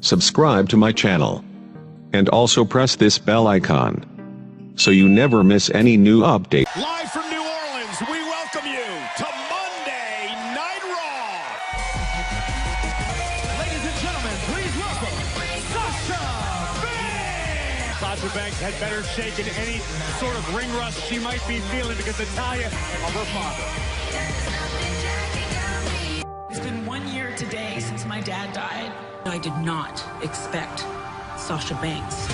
subscribe to my channel, and also press this bell icon so you never miss any new update. Live from New Orleans, we welcome you to Monday Night Raw. Ladies and gentlemen, please welcome Sasha Banks. Sasha Banks had better shake in any sort of ring rust she might be feeling because Natalya of her father. It's been 1 year today since my dad died. I did not expect Sasha Banks.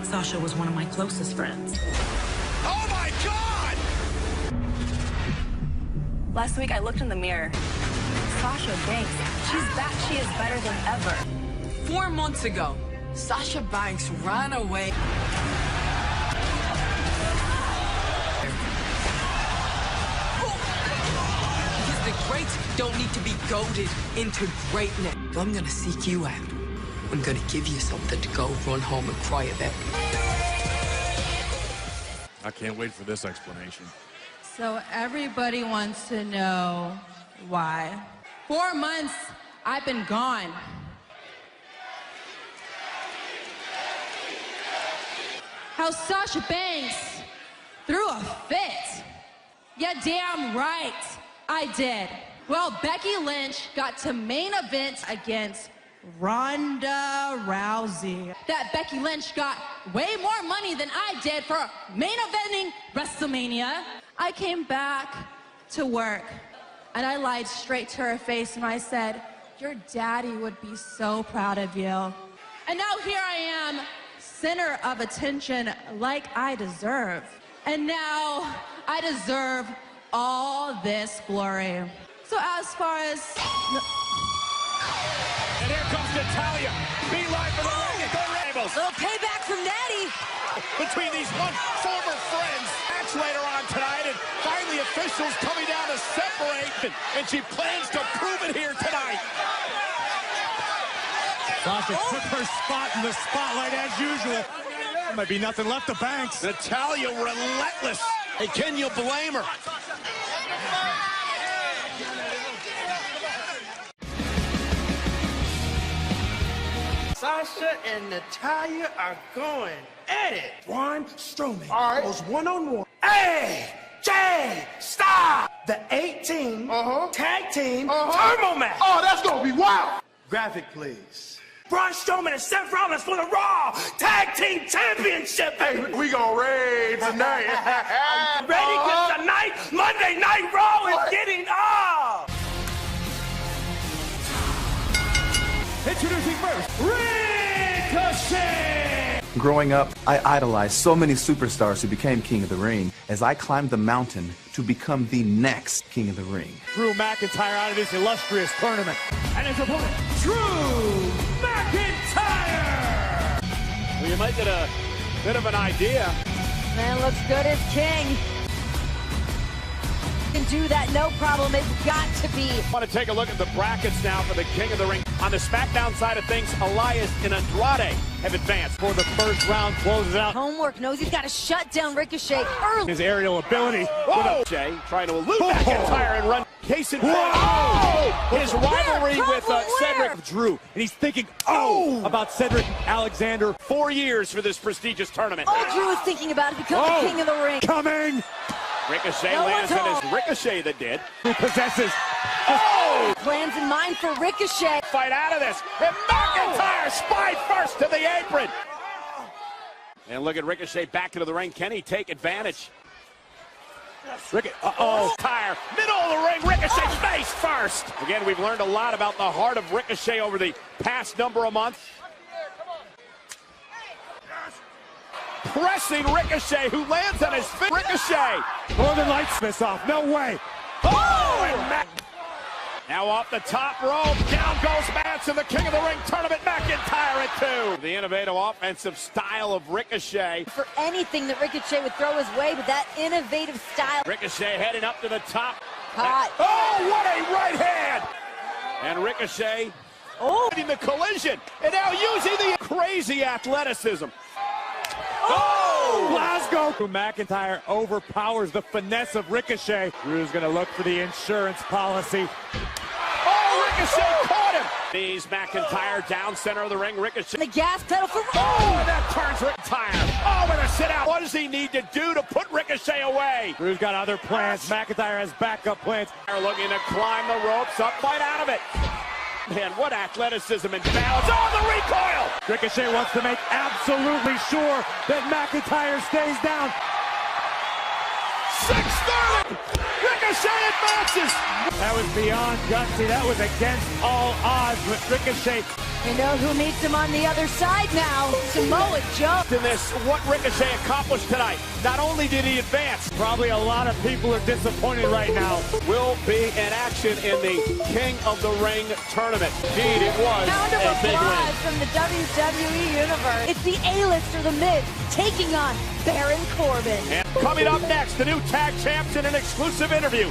Sasha was one of my closest friends. Oh my God! Last week I looked in the mirror. Sasha Banks, she's back. She is better than ever. 4 months ago, Sasha Banks ran away. Because the greats don't need to be goaded into greatness. I'm gonna seek you out. I'm gonna give you something to go run home and cry about. I can't wait for this explanation. So everybody wants to know why. 4 months I've been gone. How Sasha Banks threw a fit. Yeah, damn right, I did. Well, Becky Lynch got to main event against Ronda Rousey. That Becky Lynch got way more money than I did for main eventing WrestleMania. I came back to work and I lied straight to her face and I said, "Your daddy would be so proud of you." And now here I am, center of attention like I deserve. And now I deserve all this glory. So as far as... And here comes Natalya. Beeline for the ring and go Rebels. Little payback from Daddy. Between these former friends. Match later on tonight, and finally officials coming down to separate. And she plans to prove it here tonight. Sasha took her spot in the spotlight as usual. There might be nothing left of Banks. Natalya relentless. And can you blame her? Sasha and Natalya are going at it. Braun Strowman goes one-on-one. AJ Styles, the 8-team tag team turbo match. Oh, that's gonna be wild. Graphic, please. Braun Strowman and Seth Rollins for the Raw Tag Team Championship. Hey, we gonna raid tonight. Ready? Because tonight, Monday Night Raw is getting off. Introducing first, Ricochet! Growing up, I idolized so many superstars who became King of the Ring as I climbed the mountain to become the next King of the Ring. Drew McIntyre out of this illustrious tournament. And his opponent, Drew McIntyre! Well, you might get a bit of an idea. Man looks good as king. Can do that, no problem. It's got to be. I want to take a look at the brackets now for the King of the Ring. On the SmackDown side of things, Elias and Andrade have advanced for the first round. Closes out. Homework knows he's got to shut down Ricochet early. His aerial ability. Whoa! Jay trying to elude McIntyre and run. Case in point. His rivalry with Cedric Drew. And he's thinking, about Cedric Alexander. 4 years for this prestigious tournament. All Drew is thinking about is becoming the King of the Ring. Coming! Ricochet No lands, and one's it's Ricochet that did. Who possesses. Plans in mind for Ricochet. Fight out of this. And McIntyre spied first to the apron. And look at Ricochet back into the ring. Can he take advantage? Tire, middle of the ring, Ricochet face first. Again, we've learned a lot about the heart of Ricochet over the past number of months. Pressing Ricochet, who lands on his feet. Ricochet! Northern Lights miss off, no way. Now off the top rope, down goes Manson, the King of the Ring tournament, McIntyre at 2. The innovative offensive style of Ricochet. For anything that Ricochet would throw his way, but that innovative style. Ricochet heading up to the top. Hot. Oh, what a right hand! And Ricochet in the collision, and now using the crazy athleticism. Glasgow! McIntyre overpowers the finesse of Ricochet. Drew's going to look for the insurance policy. Ricochet caught Knees, McIntyre down center of the ring. Ricochet. The gas pedal for... Oh, that turns McIntyre. Oh, with a sit out. What does he need to do to put Ricochet away? Drew's got other plans. McIntyre has backup plans. They're looking to climb the ropes up, fight out of it. Man, what athleticism and balance. Oh, the recoil! Ricochet wants to make absolutely sure that McIntyre stays down. 630! Ricochet advances! That was beyond gutsy. That was against all odds with Ricochet. You know who meets him on the other side now? Samoa Joe. To this, what Ricochet accomplished tonight. Not only did he advance, Probably a lot of people are disappointed right now. will be in action in the King of the Ring tournament. Indeed, it was Round of a big applause win. from the WWE Universe. It's the A-lister, The Miz, taking on Baron Corbin. And coming up next, the new tag champs in an exclusive interview.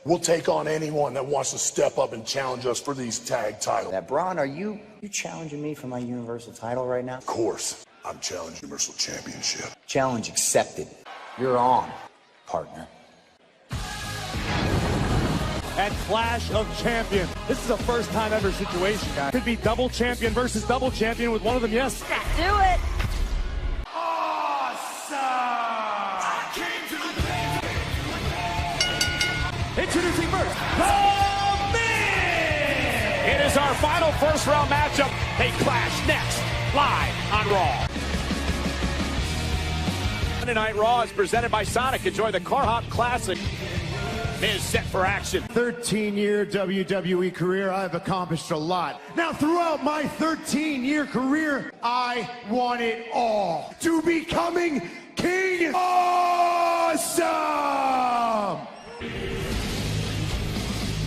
We'll take on anyone that wants to step up and challenge us for these tag titles. Now, Braun, are you challenging me for my Universal title right now? Of course, I'm challenging Universal Championship. Challenge accepted. You're on, partner. At Clash of Champions. This is a first time ever situation, guys. Could be double champion versus double champion with one of them, yes. Do it. Introducing first, The Miz! It is our final first-round matchup. They clash next, live on Raw. Monday Night Raw is presented by Sonic. Enjoy the Car Hop Classic. Miz set for action. 13-year WWE career, I've accomplished a lot. Now, throughout my 13-year career, I want it all. To becoming King Awesome!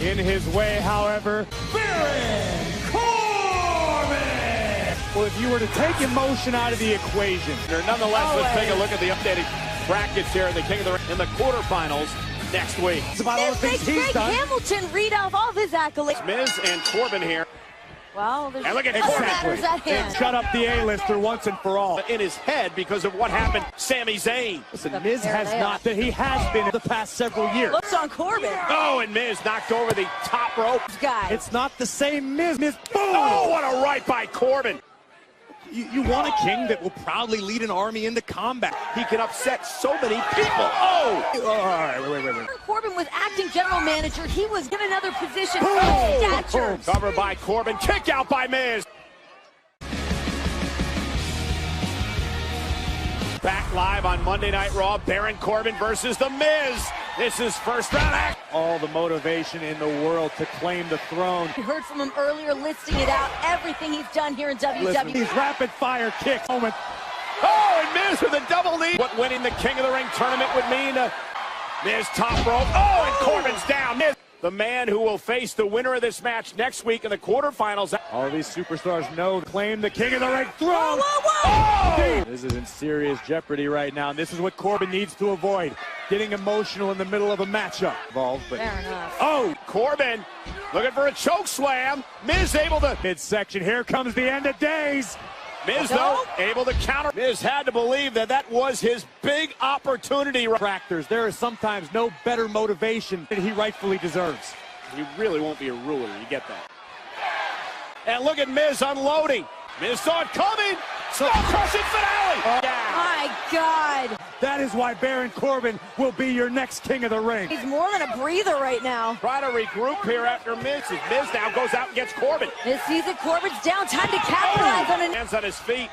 In his way, however, Baron Corbin! well, if you were to take emotion out of the equation, Nonetheless, let's take a look at the updated brackets here in the King of the Ring in the quarterfinals next week. it's about all the This things makes he's Greg done. Hamilton read off all of his accolades. Miz and Corbin here. Well, there's And look at other Corbin. matters at hand. Shut up the A-lister once and for all. In his head because of what happened, Sami Zayn. Listen, Miz There has they not, that he has been the past several years. Looks on Corbin. Oh, and Miz knocked over the top rope. Guy. It's not the same Miz. Boom! Oh, what a right by Corbin. You want a king that will proudly lead an army into combat. He can upset so many people. Oh! All right, wait. Baron Corbin was acting general manager. He was given another position for Oh! stature. Covered by Corbin. Kick out by Miz. Back live on Monday Night Raw. Baron Corbin versus The Miz. This is first round act. All the motivation in the world to claim the throne. We heard from him earlier, listing it out, everything he's done here in WWE. Listen, these rapid fire kicks. Moment. Oh, and Miz with a double knee. What winning the King of the Ring tournament would mean. Miz top rope. Oh, and Corbin's down. Miz, the man who will face the winner of this match next week in the quarterfinals. All these superstars know claim the King of the Ring throne. Whoa, whoa, whoa! Oh! This is in serious jeopardy right now, and this is what Corbin needs to avoid. Getting emotional in the middle of a matchup. But Fair enough. Oh, Corbin looking for a choke slam. Miz able to. midsection, here comes the end of days. Miz, though, able to counter. Miz had to believe that that was his big opportunity. Detractors, there is sometimes no better motivation than he rightfully deserves. He really won't be a ruler, you get that. And look at Miz unloading. Miz saw it coming. Skull-crushing finale. My God. That is why Baron Corbin will be your next King of the Ring. He's more than a breather right now. Try to regroup here after Miz. As Miz now goes out and gets Corbin. This season, Corbin's down. Time to capitalize on it. Hands on his feet.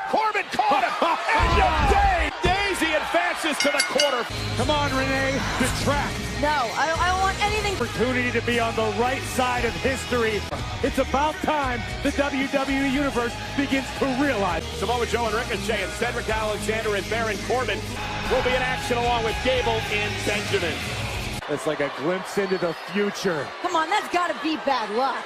Corbin caught him. End of day. Daisy advances to the quarter. Come on, Renee, detract. No, I don't want anything. Opportunity to be on the right side of history. It's about time the WWE Universe begins to realize. Samoa Joe and Ricochet and Cedric Alexander and Baron Corbin will be in action along with Gable and Benjamin. It's like a glimpse into the future. Come on, that's got to be bad luck.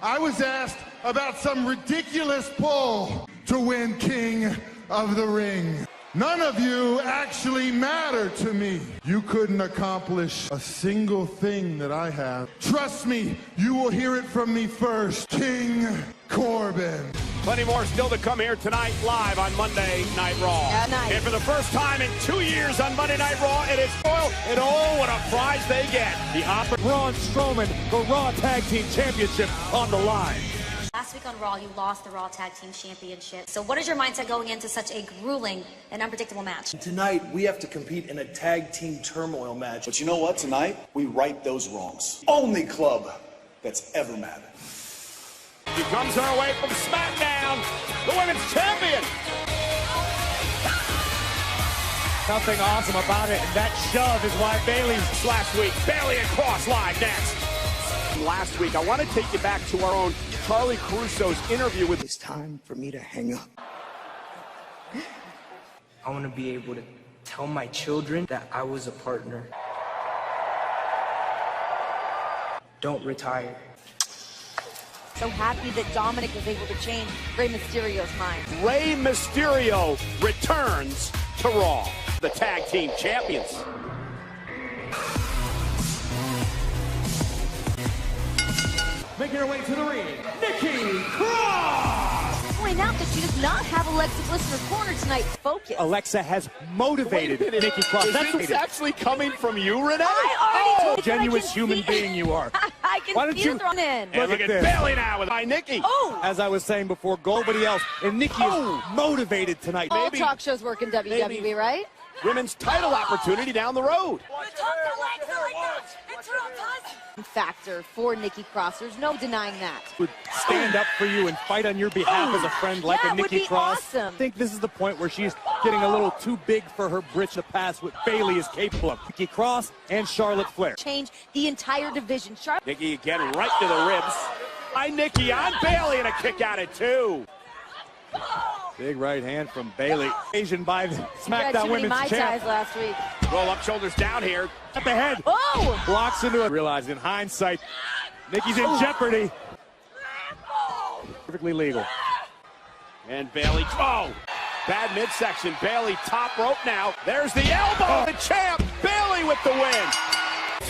I was asked about some ridiculous pull to win King of the Ring. None of you actually matter to me. You couldn't accomplish a single thing that I have. Trust me, you will hear it from me first. King Corbin. Plenty more still to come here tonight, live on Monday Night Raw. And for the first time in 2 years on Monday Night Raw, it is Royal, and oh, what a prize they get. The Braun Strowman, the Raw Tag Team Championship on the line. Last week on Raw, you lost the Raw Tag Team Championship. So what is your mindset going into such a grueling and unpredictable match? Tonight, we have to compete in a tag team turmoil match. But you know what? Tonight, we right those wrongs. Only club that's ever mattered. She comes her way from SmackDown, the women's champion. Something awesome about it, and that shove is why Bayley's last week. Bayley and Cross live next. Last week, I want to take you back to our own Charlie Caruso's interview with... It's time for me to hang up. I want to be able to tell my children that I was a partner. Don't retire. So happy that Dominic was able to change Rey Mysterio's mind. Rey Mysterio returns to Raw, the tag team champions. Making her way to the ring, Nikki Cross! Point out that she does not have Alexa Bliss in her corner tonight. Focus. Alexa has motivated Nikki Cross. Is this actually coming from you, Renee? I already told you genuine I can human see being you are. I can Why don't see you her thrown in. And look at Bayley now with my Nikki. Oh! As I was saying before, nobody else. And Nikki is motivated tonight. All talk shows work in WWE, right? Women's title opportunity down the road. Factor for Nikki Cross. There's no denying that. Would stand up for you and fight on your behalf as a friend like a Nikki Cross. Awesome. I think this is the point where she's getting a little too big for her britch to pass what Bayley is capable of. Nikki Cross and Charlotte Flair. Change the entire division. Nikki again right to the ribs. By Nikki on Bayley and a kick out at 2. Big right hand from Bayley. Asian by the SmackDown Women's Champ. Last week. Roll up, shoulders down here. At the head. Oh! Blocks into it. Realized in hindsight, Nikki's in jeopardy. Perfectly legal. And Bayley. Oh! Bad midsection. Bayley top rope now. There's the elbow. The champ. Bayley with the win.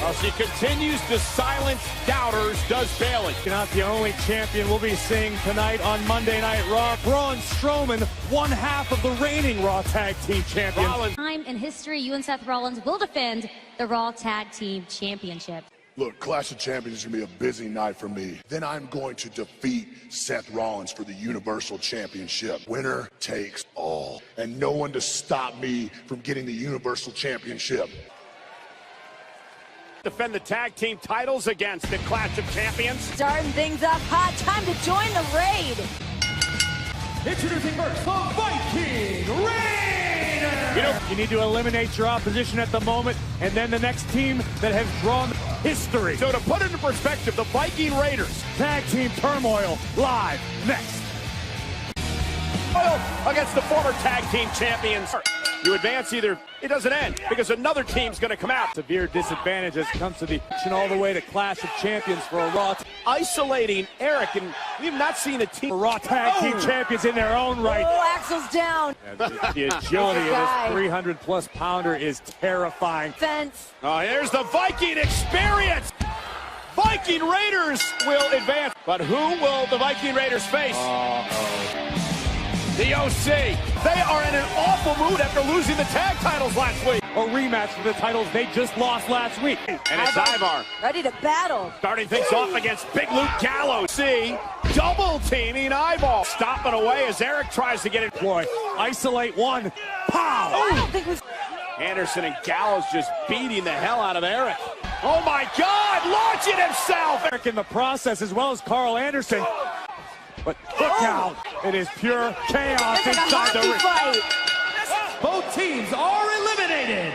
Well, she continues to silence doubters, does Bayley. Not the only champion we'll be seeing tonight on Monday Night Raw. Braun Strowman, one half of the reigning Raw Tag Team Champions. Time in history, you and Seth Rollins will defend the Raw Tag Team Championship. Look, Clash of Champions is going to be a busy night for me. Then I'm going to defeat Seth Rollins for the Universal Championship. Winner takes all. And no one to stop me from getting the Universal Championship. Defend the tag team titles against the Clash of Champions. Starting things off hot. Time to join the raid. Introducing first, the Viking Raiders! You need to eliminate your opposition at the moment, and then the next team that has drawn history. So to put it into perspective, the Viking Raiders. Tag team turmoil live next. Against the former tag team champions. You advance either, it doesn't end, because another team's going to come out. Severe disadvantage as it comes to the action all the way to Clash of Champions for a Raw. Isolating Eric, and we've not seen a team. Raw Tag Team Champions in their own right. Oh, Axel's down. The agility of this 300-plus pounder is terrifying. Fence. Oh, here's the Viking experience. Viking Raiders will advance. But who will the Viking Raiders face? The OC. They are in an awful mood after losing the tag titles last week. A rematch for the titles they just lost last week. And it's Ivar. Ready to battle. Starting things off against Big Luke Gallows. See, double teaming Ivar. Stopping away as Eric tries to get it. Boy, isolate one. Pow! I don't think Anderson and Gallows just beating the hell out of Eric. Oh my God, launching himself. Eric in the process as well as Carl Anderson. But look out, it is pure chaos inside the ring. Both teams are eliminated.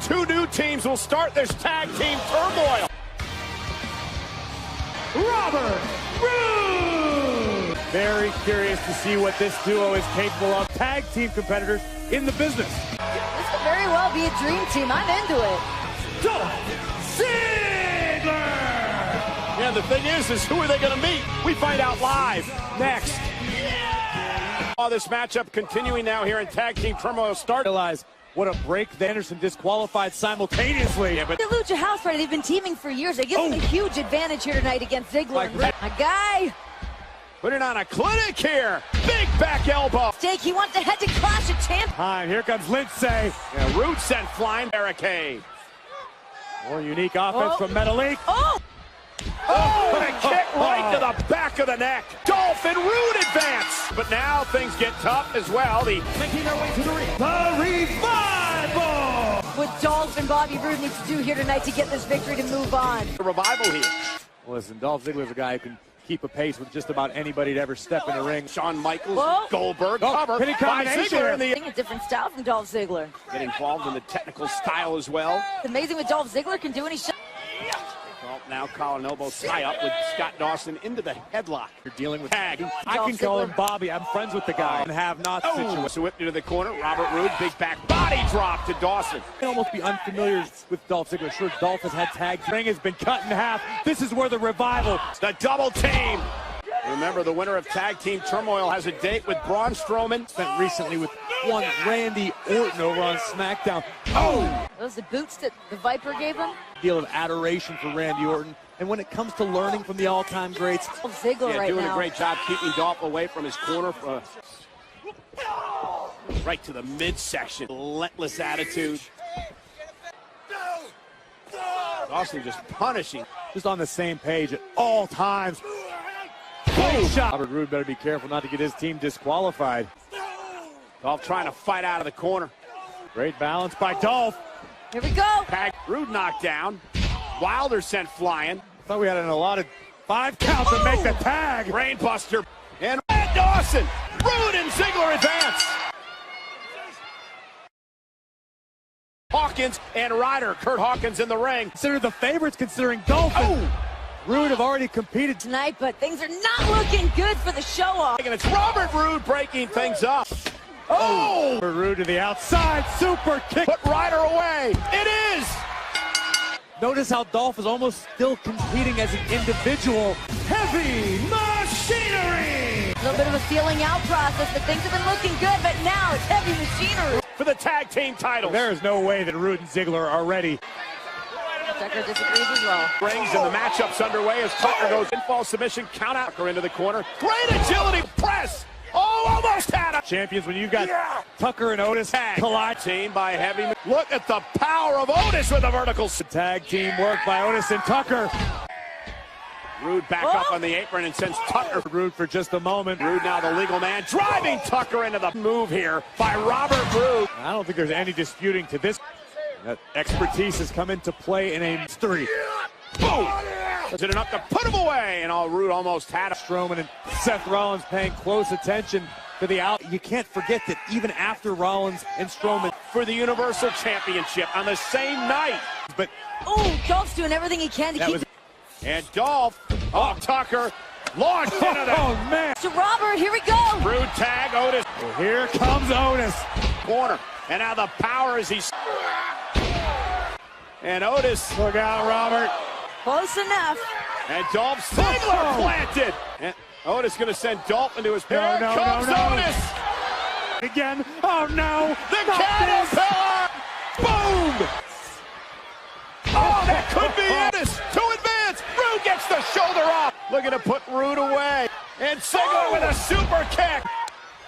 2 new teams will start this tag team turmoil. Robert Roode! Very curious to see what this duo is capable of. Tag team competitors in the business. This could very well be a dream team. I'm into it. Dolph Ziggler! Yeah, the thing is who are they going to meet? We find out live next. This matchup continuing now here in Tag Team Turmoil. Realize What a break. Anderson disqualified simultaneously. Yeah, but The Lucha House Party, they've been teaming for years. They give them a huge advantage here tonight against Ziggler. A guy. putting on a clinic here. Big back elbow. Jake, he wants to head to Clash of Champions. Time. Here comes Lindsay. And Root sent flying barricade. More unique offense from Metalik. Oh, and a kick right to the back of the neck. Dolph and Root advance. But now things get tough as well. Making their way to the ring. The Revival! What Dolph and Bobby Roode need to do here tonight to get this victory to move on. The Revival here. Listen, Dolph Ziggler's a guy who can keep a pace with just about anybody to ever step in the ring. Shawn Michaels, Goldberg, cover by Ziggler in the... A different style from Dolph Ziggler. Get involved in the technical style as well. It's amazing what Dolph Ziggler can do when he's... Now collar and elbow tie up with Scott Dawson into the headlock. You're dealing with tag. I can call him Bobby. I'm friends with the guy and have not situation. So whipped into the corner. Robert Roode, big back body drop to Dawson. You can almost be unfamiliar with Dolph Ziggler. Sure, Dolph has had tag. The ring has been cut in half. This is where the Revival. The double team. Remember, the winner of Tag Team Turmoil has a date with Braun Strowman. Spent recently with one Randy Orton over on SmackDown. Those the boots that the Viper gave him? Deal of adoration for Randy Orton. And when it comes to learning from the all-time greats, Ziggler right doing now. a great job keeping Dolph away from his corner. Right to the midsection. Relentless attitude. Dawson just punishing. Just on the same page at all times. Shot. Robert Roode better be careful not to get his team disqualified. Dolph trying to fight out of the corner. Great balance by Dolph. Here we go. Tag. Roode knocked down. Wilder sent flying. Thought we had an allotted 5 count to make the tag. Brainbuster. And Dawson. Roode and Ziggler advance. Hawkins and Ryder. Kurt Hawkins in the ring. Considered the favorites considering Dolph. Roode have already competed tonight, but things are not looking good for the show-off. And it's Robert Roode breaking things up. Roode to the outside, super kick. Put Ryder away. It is. Notice how Dolph is almost still competing as an individual. Heavy machinery. A little bit of a feeling out process, but things have been looking good, but now it's heavy machinery. For the tag team title. There is no way that Roode and Ziggler are ready. Tucker disagrees as well. Rings and the matchup's underway as Tucker goes in fall submission, count out Tucker into the corner. Great agility, press. Almost had him. Champions, when you got Tucker and Otis collide. Team by Heavy. Look at the power of Otis with a vertical. Tag team work by Otis and Tucker. Roode back up on the apron and sends Tucker. Roode for just a moment. Roode now the legal man, driving Tucker into the move here by Robert Roode. I don't think there's any disputing to this. That expertise has come into play in a mystery. Boom! Is it enough to put him away? And Roode almost had him. Strowman and Seth Rollins paying close attention to the out. You can't forget that even after Rollins and Strowman for the Universal Championship on the same night. But Dolph's doing everything he can to keep. And Dolph, Tucker, launched into the. Man! To Robert, here we go. Roode tag, Otis. Well, here comes Otis. Corner, and now the power as he's. And Otis, look out, Robert. Close enough. And Dolph Ziggler planted. And Otis going to send Dolph into his... Here comes Otis. Again. Oh, no. The caterpillar. Boom. Oh, that could be Otis to advance. Roode gets the shoulder off. Looking to put Roode away. And Ziggler with a super kick.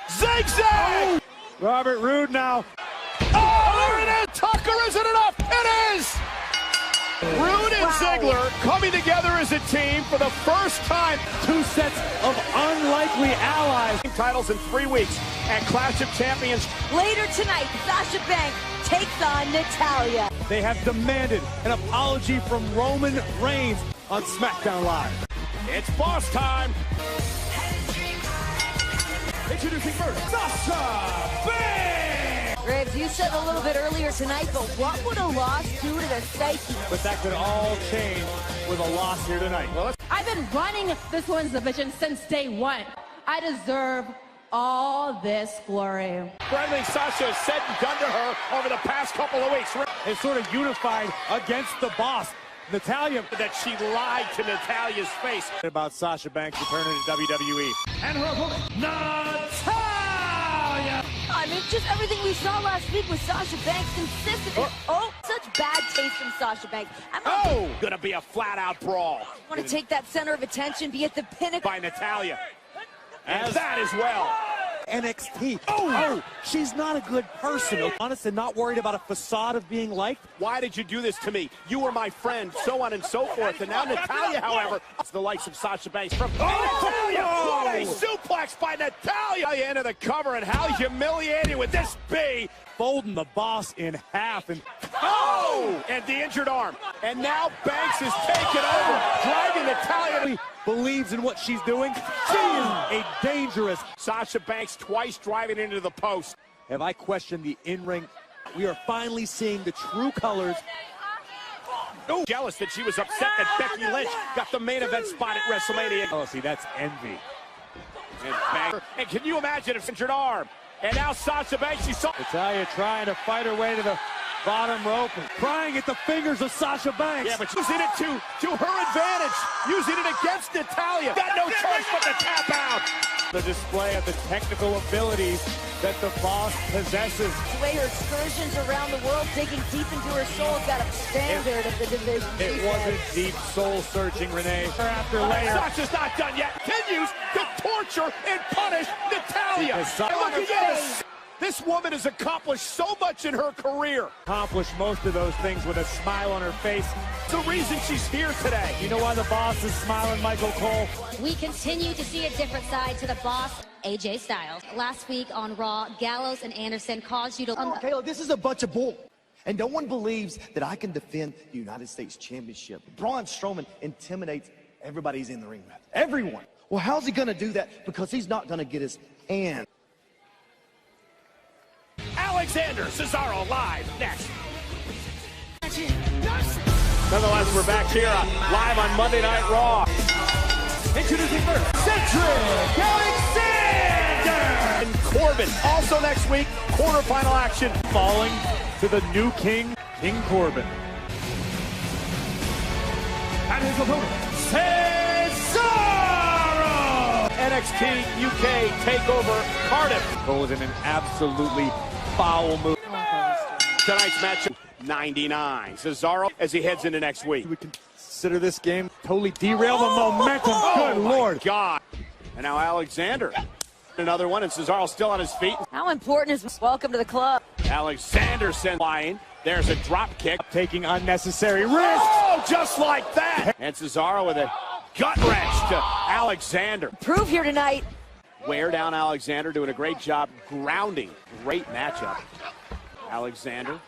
Zigzag. Robert Roode now. There it is. Tucker, isn't enough. It is. Roode and Ziggler coming together as a team for the first time. 2 sets of unlikely allies. Titles in 3 weeks at Clash of Champions. Later tonight, Sasha Banks takes on Natalya. They have demanded an apology from Roman Reigns on SmackDown Live. It's boss time. Introducing first, Sasha Banks. Graves, you said a little bit earlier tonight, but what would a loss do to the psyche? But that could all change with a loss here tonight. Well, I've been running this women's division since day one. I deserve all this glory. Everything Sasha has said and done to her over the past couple of weeks is sort of unified against the boss, Natalya, that she lied to Natalya's face. About Sasha Banks returning to WWE. And her opponent, Natalya. I mean, Just everything we saw last week with Sasha Banks consistent. Such bad taste from Sasha Banks. Gonna be a flat-out brawl. Want to take that center of attention, be at the pinnacle. By Natalya. And that as well. NXT. She's not a good person. Honest and not worried about a facade of being liked. Why did you do this to me? You were my friend, so on and so forth. And now Natalya, however, it's the likes of Sasha Banks from Natalya. What a suplex by Natalya into the cover, and how humiliating would this be? Folding the Boss in half, and and the injured arm. And now Banks is taking over, driving Natalya. Believes in what she's doing. She is a dangerous. Sasha Banks twice driving into the post. Have I questioned the in-ring? We are finally seeing the true colors. Jealous that she was upset that Becky Lynch got the main event spot at WrestleMania. Oh, see, that's envy. And can you imagine if injured arm? And now Sasha Banks, she saw Natalya trying to fight her way to the bottom rope and crying at the fingers of Sasha Banks. Yeah, but using it to her advantage, using it against Natalya. Got no choice but to tap out. The display of the technical abilities that the Boss possesses. The way her excursions around the world, digging deep into her soul, got a standard of the division. It wasn't deep soul searching, Renee. After layer. Sasha's not done yet. Continues to torture and punish Natalya. Look at this. This woman has accomplished so much in her career. Accomplished most of those things with a smile on her face. The reason she's here today. You know why the Boss is smiling, Michael Cole? We continue to see a different side to the Boss, AJ Styles. Last week on Raw, Gallows and Anderson caused you to... Kayla, this is a bunch of bull. And no one believes that I can defend the United States Championship. Braun Strowman intimidates everybody he's in the ring with. Everyone. Well, how's he going to do that? Because he's not going to get his hand. Alexander Cesaro live next. Nonetheless, we're back here live on Monday Night Raw. Introducing first, Cedric Alexander! And Corbin, also next week, quarterfinal action. Falling to the new king, King Corbin. And his opponent, Cesaro! NXT UK TakeOver Cardiff. Goes in an absolutely foul move. Tonight's matchup, 99. Cesaro as he heads into next week. We consider this game totally derail the momentum. Good Lord. God. And now Alexander. Another one, and Cesaro still on his feet. How important is welcome to the club? Alexander sent flying. There's a drop kick. Taking unnecessary risks. Oh, just like that. And Cesaro with a gut wrench to Alexander. Prove here tonight. Wear down Alexander, doing a great job grounding. Great matchup. Alexander.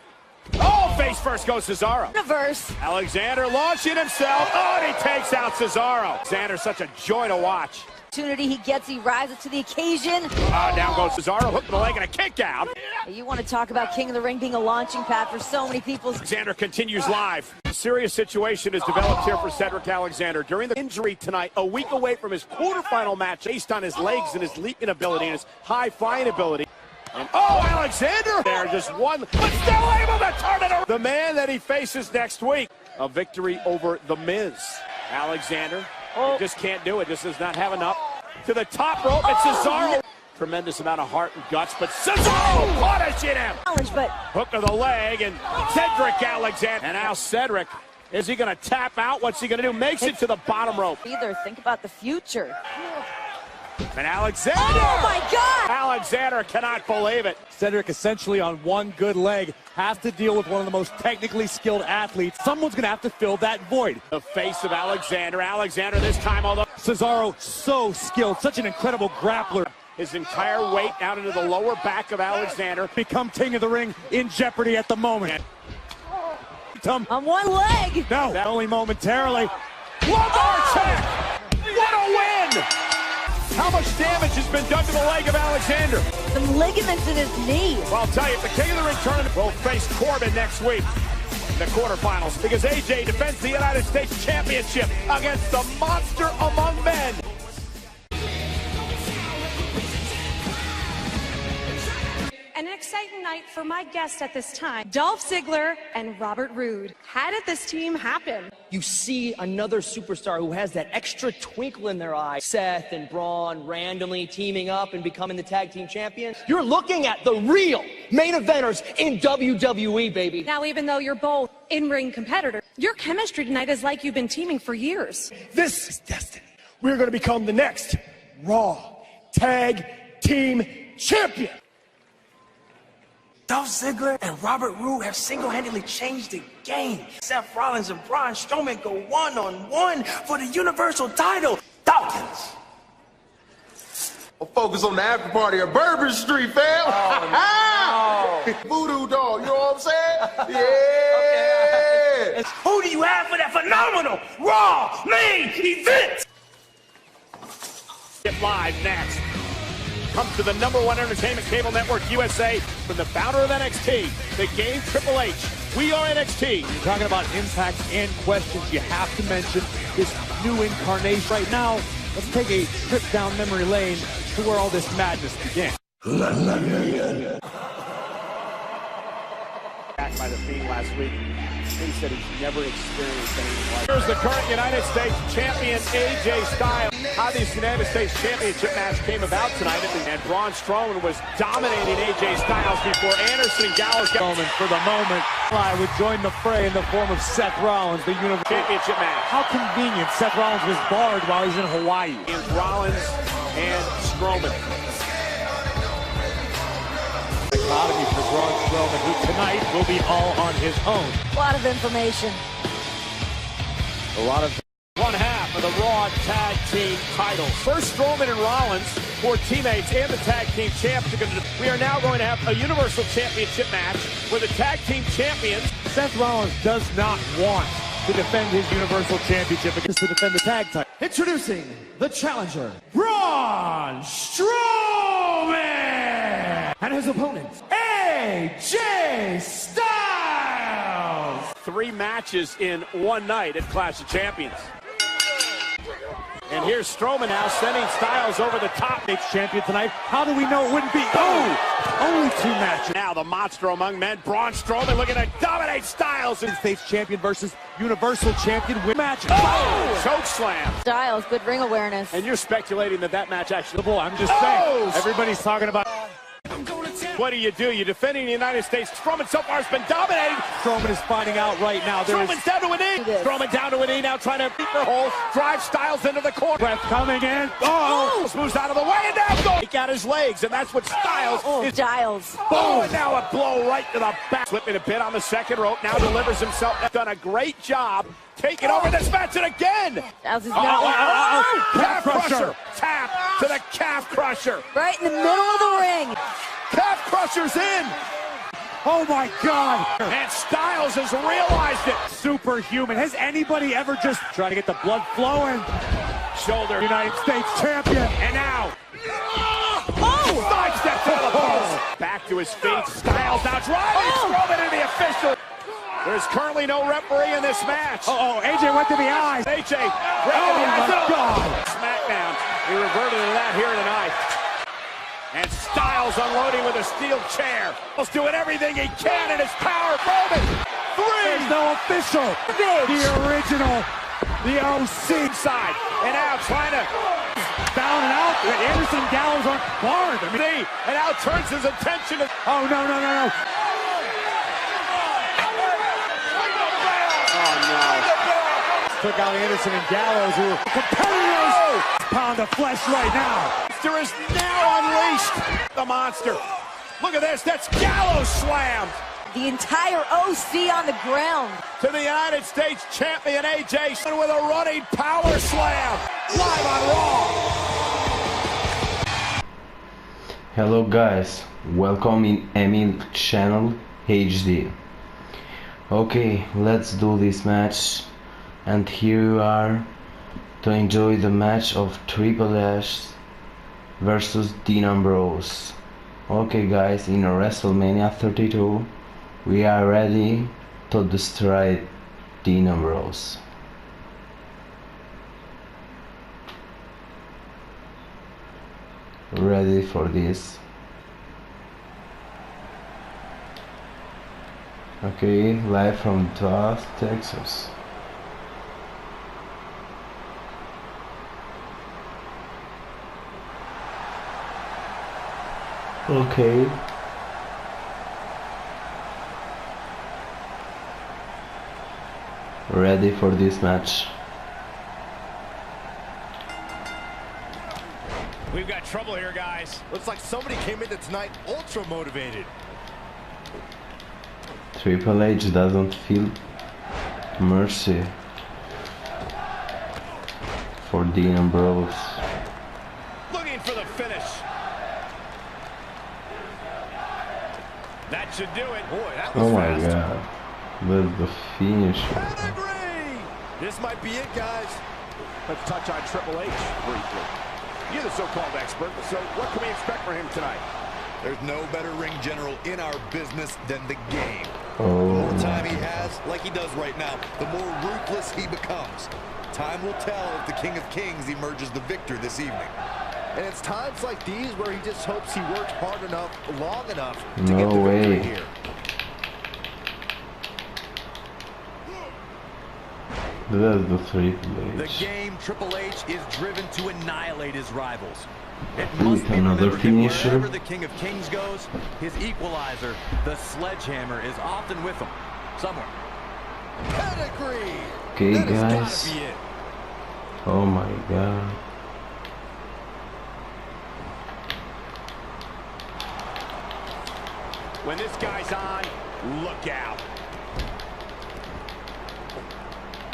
Oh, face first goes Cesaro. Reverse. Alexander launching himself. Oh, and he takes out Cesaro. Alexander's such a joy to watch. Opportunity he gets, he rises to the occasion. Down goes Cesaro, hook the leg and a kick out. You want to talk about King of the Ring being a launching pad for so many people. Alexander continues live. A serious situation has developed here for Cedric Alexander. During the injury tonight, a week away from his quarterfinal match, based on his legs and his leaping ability and his high flying ability. And Alexander there, just one, but still able to turn it around. The man that he faces next week. A victory over The Miz. Alexander just can't do it, just does not have enough. To the top rope, it's Cesaro. Tremendous amount of heart and guts, but Cesaro punishing him. But hook of the leg, and Cedric Alexander. And now Cedric, is he going to tap out? What's he going to do? Makes it to the bottom rope. Either think about the future. And Alexander! Oh my God! Alexander cannot believe it. Cedric essentially on one good leg has to deal with one of the most technically skilled athletes. Someone's going to have to fill that void. The face of Alexander. Alexander this time, although Cesaro so skilled, such an incredible grappler. His entire weight out into the lower back of Alexander. Become King of the Ring in jeopardy at the moment. On one leg. No, that only momentarily. One more check. What a win! How much damage has been done to the leg of Alexander? Some ligaments in his knee. Well, I'll tell you, the King of the Ring tournament will face Corbin next week in the quarterfinals, because AJ defends the United States Championship against the monster among men. and an exciting night for my guests at this time, Dolph Ziggler and Robert Roode. How did this team happen? You see another superstar who has that extra twinkle in their eye. Seth and Braun randomly teaming up and becoming the tag team champions. You're looking at the real main eventers in WWE, baby. Now, even though you're both in-ring competitors, your chemistry tonight is like you've been teaming for years. This is destiny. We're going to become the next Raw Tag Team Champion. Dolph Ziggler and Robert Roode have single-handedly changed the game. Seth Rollins and Braun Strowman go one-on-one for the Universal title. Dawkins. I'll focus on the after party at Bourbon Street, fam. Oh, no. Voodoo doll, you know what I'm saying? Yeah. Okay. Who do you have for that phenomenal Raw main event? Get live next. Comes to the #1 entertainment cable network, USA, from the founder of NXT, the game Triple H. We are NXT. You're talking about impact and questions. You have to mention this new incarnation. Right now, let's take a trip down memory lane to where all this madness began. Back by the Fiend last week. He said he's never experienced anything like that. Here's the current United States champion, AJ Styles. How this United States Championship match came about tonight, and Braun Strowman was dominating AJ Styles before Anderson and Gallows got For the moment, I would join the fray in the form of Seth Rollins, the Universal Championship match. How convenient. Seth Rollins was barred while he's in Hawaii. And Rollins and Strowman. Dichotomy for Braun Strowman, who tonight will be all on his own. A lot of information. A lot of... One half of the Raw Tag Team titles. First, Strowman and Rollins, for teammates and the Tag Team Champs. We are now going to have a Universal Championship match where the Tag Team Champions... Seth Rollins does not want to defend his Universal Championship against to defend the tag title. Introducing the challenger, Braun Strowman! And his opponent, AJ Styles! 3 matches in one night at Clash of Champions. And here's Strowman now sending Styles over the top. States champion tonight. How do we know it wouldn't be? Oh! Only 2 matches. Now the monster among men, Braun Strowman, looking to dominate Styles. States champion versus Universal champion win match. Oh! Choke slam. Styles, good ring awareness. And you're speculating that that match actually... I'm just saying. Everybody's talking about... What do? You're defending the United States. Strowman so far has been dominating. Strowman is finding out right now. Strowman's down to a knee. Strowman down to a knee now, trying to beat the hole. Drive Styles into the corner. Breath coming in. Oh! Moves out of the way and now goes. Take out his legs, and that's what Styles is. Styles. Boom! And now a blow right to the back. Slipping a bit on the second rope. Now delivers himself. Done a great job taking over this match, and again. Styles is Calf crusher. Tap to the calf crusher. Right in the middle of the ring. Calf crusher's in. Oh my God. And Styles has realized it. Superhuman. Has anybody ever just tried to get the blood flowing? Shoulder. United States champion. And now. Oh! Sidestep to the post. Back to his feet. Styles now driving Strowman into the official. There's currently no referee in this match. AJ went to the eyes. AJ. Oh my God. SmackDown. We reverted to that here tonight. And Styles unloading with a steel chair. He's doing everything he can in his power moment. 3. There's no official. The original. The OC side. And now trying to down and out. Anderson Gallows on barred. And now turns his attention to... Oh, no. Oh, no. Took out Anderson and Gallows, who are competitors. Pound of flesh right now. Monster is now unleashed. The monster. Look at this. That's Gallows slammed. The entire OC on the ground. To the United States champion AJ with a running power slam. Live on Raw. Hello guys, welcome in Emil channel HD. Okay, let's do this match. And here you are to enjoy the match of Triple H versus Dean Ambrose. Okay guys, in WrestleMania 32 we are ready to destroy Dean Ambrose. Ready for this? Okay, live from Dallas, Texas. Okay. Ready for this match. We've got trouble here, guys. Looks like somebody came into tonight ultra motivated. Triple H doesn't feel mercy for Dean Ambrose. Looking for the finish. That should do it. Boy, that was Oh my fast. god. That's the finisher. This might be it, guys. Let's touch on Triple H briefly. You're the so-called expert, so what can we expect from him tonight? There's no better ring general in our business than the game. Oh. The more time he has, like he does right now, the more ruthless he becomes. Time will tell if the King of Kings emerges the victor this evening. And it's times like these where he just hopes he worked hard enough, long enough to No get the victory way. here. That's the Triple The H. game, Triple H is driven to annihilate his rivals. It With must be another remembered that finisher. wherever the King of Kings goes, his equalizer, the sledgehammer, is often with him. Somewhere. Pedigree! Okay, That has guys. gotta be it. Oh my god. When this guy's on, look out.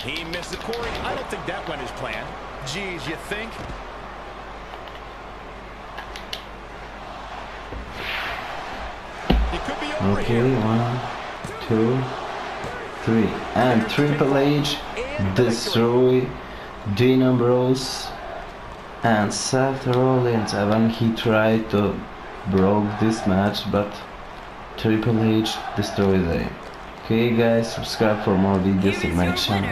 He missed the Corey. I don't think that went as planned. Geez, you think? It could be over Okay, here. 1, 2, 3. And Triple H destroy Dean Ambrose and Seth Rollins. Even he tried to broke this match, but Triple H destroyed them. Okay guys, subscribe for more videos in my channel.